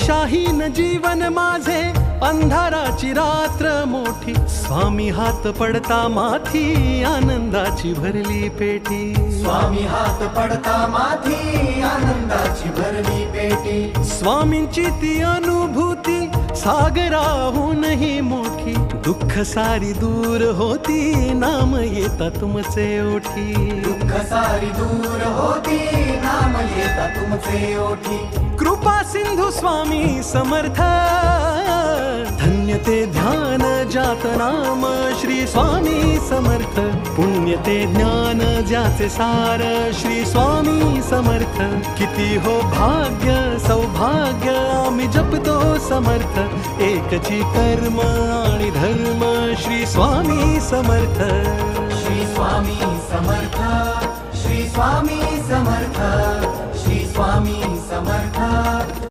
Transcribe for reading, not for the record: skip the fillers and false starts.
दिशाहीन जीवन माझे अंधाराची रात्र मोठी, स्वामी हात पडता माथी आनंदाची भरली पेटी, स्वामी हात पडता माथी आनंदाची भरली पेटी। स्वामींची ती अनुभूती सागराहूनही मोठी, दुःख सारी दूर होती नाम येता तुमचे ओठी, दुःख सारी दूर होती नाम येता तुमचे ओठी। कृपा सिंधू स्वामी समर्थ, धन्य ते ध्यान जात नाम श्री स्वामी समर्थ, पुण्य ते ज्ञान ज्याचे सार श्री स्वामी समर्थ। किती हो भाग्य सौभाग्य आम्ही जपतो समर्थ, एकची कर्म आणि धर्म श्री स्वामी समर्थ, श्री स्वामी समर्थ, श्री स्वामी समर्थ, श्री स्वामी समर्थ।